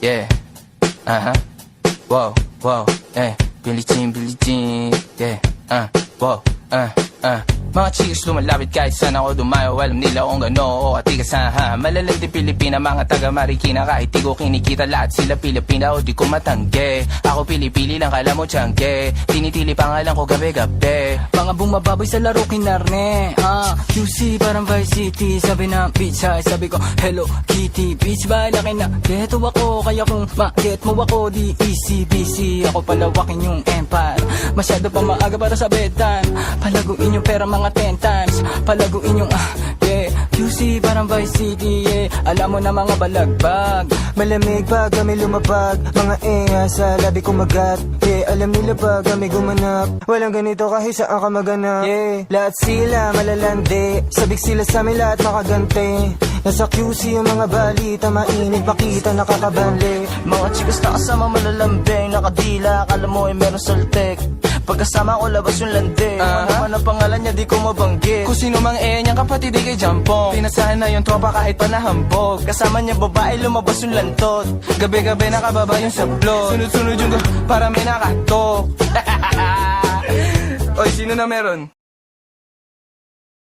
yeah. Wow, wow, Billie Jean, yeah. Wow, Mga chicks lumalapit kahit saan ako dumayo. Alam nila kung gano o katigasan, ha. Malalandi Pilipina, mga taga Marikina. Kahit di ko kinikita, lahat sila Pilipina o di ko matangge. Ako pili-pili lang, kala mo tiyangge. Tinitili pangalan ko gabi-gabi. Mga bumababoy sa laro kinarne, QC parang Vice City. Sabi na pizza, sabi ko Hello Kitty. Bitch ba laki na geto ako, kaya kung ma-get mo ako di easy busy. Ako palawakin yung empire, masyado pa maaga para sa bedtime. Palaguin yung pera mga 10 times, palaguin yung QC parang Vice City, Alam mo na mga balagbag, malamig pag kami lumapag. Mga sa labi kumagat, alam nila pag kami gumanap. Walang ganito kahit saan ka maganap, Lahat sila malalandi, sabik sila sa amin lahat makaganti. Nasa QC yung mga balita, mainit pakita nakakabanli. Mga chicas na kasama malalambing, nakadila, akala mo ay meron saltek. Pagkasama ko labas yung lande, ano man ang pangalan niya di ko mabanggit. Kung sino mang niyang kapatid di kay Jampong. Pinasahan na yung tropa kahit pa nahambog. Kasama niya babae lumabas yung lantot. Gabi-gabi nakababa yung sablot. Sunod-sunod yung para may nakatok. Oy, sino na meron?